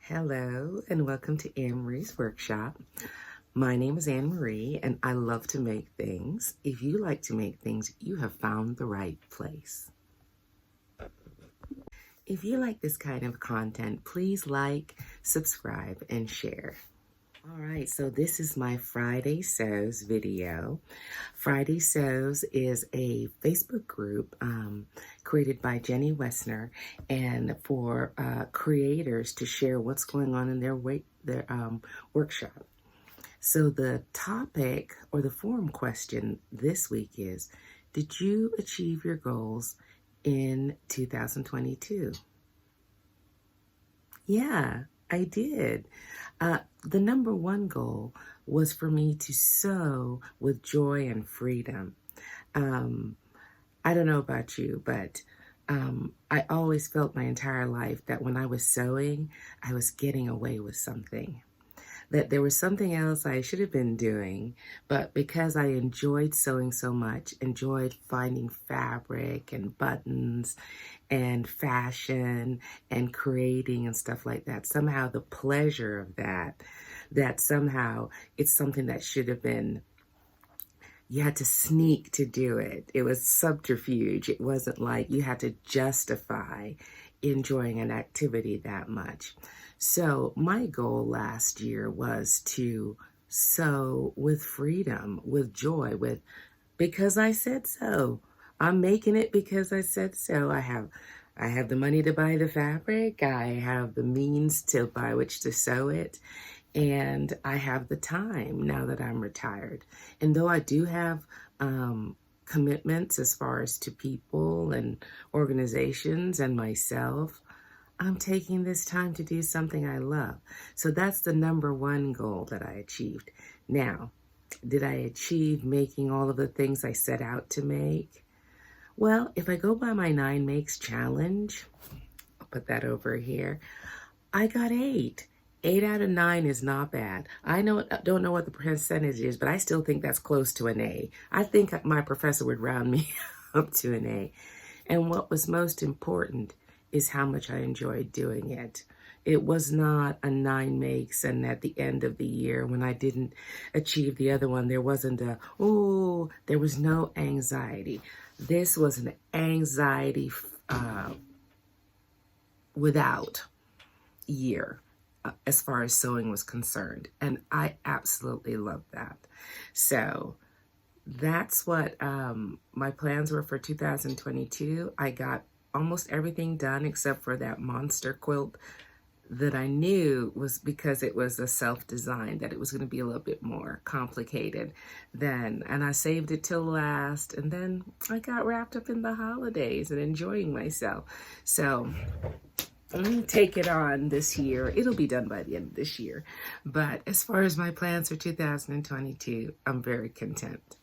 Hello and welcome to Anmaree's Workshop. My name is Anne Marie and I love to make things. If you like to make things, you have found the right place. If you like this kind of content, please like, subscribe, and share. All right, so this is my Friday Sews video. Friday Sews is a Facebook group created by Jenny Wessner and for creators to share what's going on in their workshop. So the topic or the forum question this week is, did you achieve your goals in 2022? Yeah, I did. The number one goal was for me to sew with joy and freedom. I don't know about you, but I always felt my entire life that when I was sewing, I was getting away with something. That there was something else I should have been doing, but because I enjoyed sewing so much, enjoyed finding fabric and buttons and fashion and creating and stuff like that, somehow the pleasure of that somehow it's something that should have been, you had to sneak to do it. It was subterfuge. It wasn't like you had to justify enjoying an activity that much. So my goal last year was to sew with freedom, with joy, with because I said so. I'm making it because I said so. I have the money to buy the fabric. I have the means to by which to sew it. And I have the time now that I'm retired. And though I do have commitments as far as to people and organizations and myself, I'm taking this time to do something I love. So that's the number one goal that I achieved. Now, did I achieve making all of the things I set out to make? Well, if I go by my 9 makes challenge, I'll put that over here, I got 8. 8 out of 9 is not bad. I don't know what the percentage is, but I still think that's close to an A. I think my professor would round me up to an A. And what was most important is how much I enjoyed doing it. It was not a 9 makes and at the end of the year when I didn't achieve the other one, there wasn't there was no anxiety. This was an anxiety without year as far as sewing was concerned. And I absolutely love that. So that's what my plans were for 2022. I got almost everything done except for that monster quilt that I knew was because it was a self-design, that it was going to be a little bit more complicated then. And I saved it till last. And then I got wrapped up in the holidays and enjoying myself. So I'm going to take it on this year. It'll be done by the end of this year. But as far as my plans for 2022, I'm very content.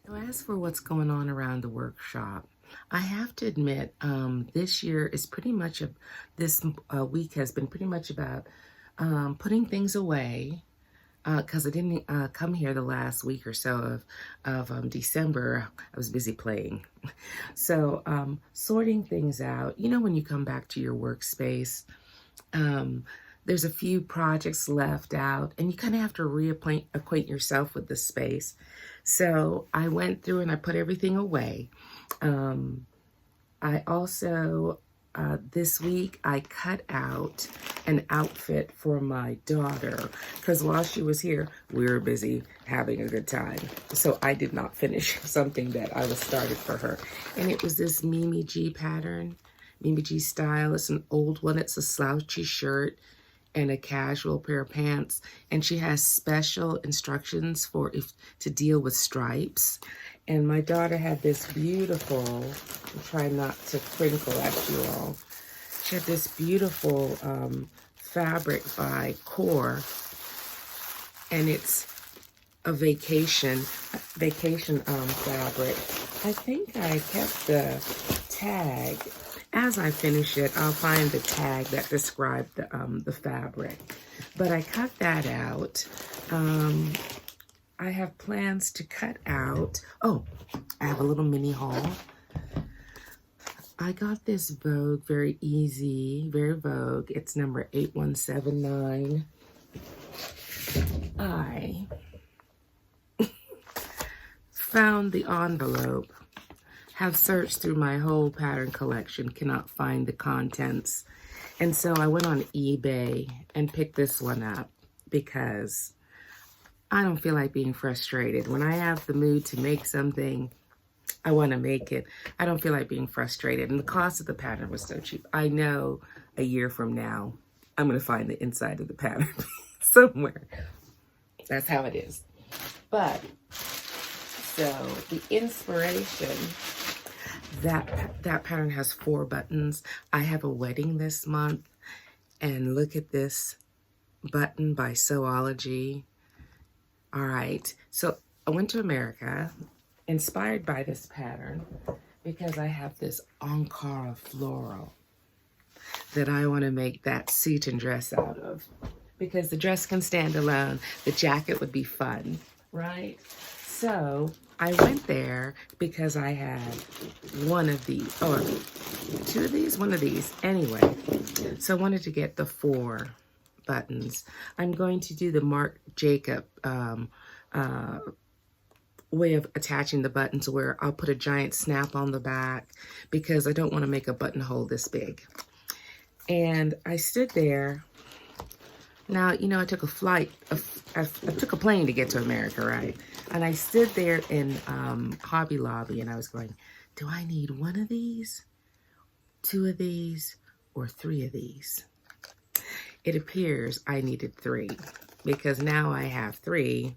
So as for what's going on around the workshop, I have to admit, this year is pretty much, this week has been pretty much about putting things away because I didn't come here the last week or so of December. I was busy playing. So sorting things out. You know, when you come back to your workspace, there's a few projects left out and you kind of have to reacquaint yourself with the space. So I went through and I put everything away. I also, this week, I cut out an outfit for my daughter because while she was here, we were busy having a good time. So I did not finish something that I was started for her. And it was this Mimi G pattern, Mimi G style. It's an old one. It's a slouchy shirt and a casual pair of pants. And she has special instructions for to deal with stripes. And my daughter had this beautiful, I'm trying not to crinkle at you all. She had this beautiful fabric by Core, and it's a vacation fabric. I think I kept the tag. As I finish it, I'll find the tag that described the fabric. But I cut that out. I have plans to cut out, I have a little mini haul. I got this Vogue, very easy, very Vogue. It's number 8179. I found the envelope, have searched through my whole pattern collection, cannot find the contents. And so I went on eBay and picked this one up because I don't feel like being frustrated. When I have the mood to make something, I want to make it. I don't feel like being frustrated. And the cost of the pattern was so cheap. I know a year from now, I'm going to find the inside of the pattern somewhere. That's how it is. But, so the inspiration, that pattern has 4 buttons. I have a wedding this month. And look at this button by Sewology. All right. So I went to America, inspired by this pattern, because I have this Ankara floral that I want to make that suit and dress out of. Because the dress can stand alone, the jacket would be fun, right? So I went there because I had one of these, or 2 of these, one of these, anyway. So I wanted to get the 4 buttons. I'm going to do the Marc Jacob way of attaching the buttons, where I'll put a giant snap on the back because I don't want to make a buttonhole this big. And I stood there. Now, you know, I took a flight, I took a plane to get to America, right? And I stood there in Hobby Lobby and I was going, do I need 1 of these, 2 of these, or 3 of these? It appears I needed 3 because now I have 3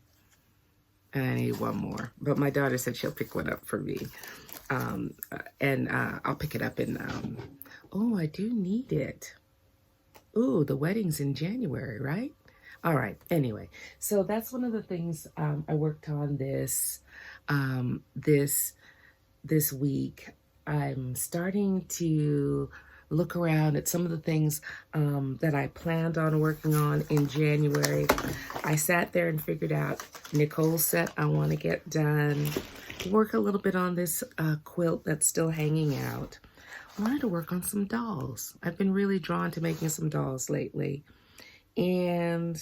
and I need 1 more. But my daughter said she'll pick one up for me. And I'll pick it up in, oh, I do need it. Ooh, the wedding's in January, right? All right, anyway. So that's one of the things I worked on this week. I'm starting to look around at some of the things that I planned on working on in January. I sat there and figured out Nicole's set I want to get done. Work a little bit on this quilt that's still hanging out. I wanted to work on some dolls. I've been really drawn to making some dolls lately. And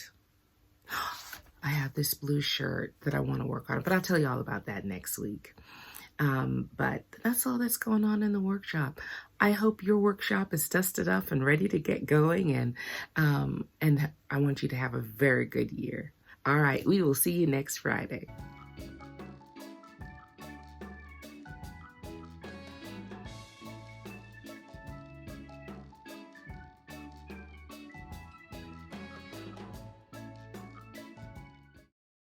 I have this blue shirt that I want to work on, but I'll tell you all about that next week. But that's all that's going on in the workshop. I hope your workshop is dusted up and ready to get going, and I want you to have a very good year. All right, we will see you next Friday.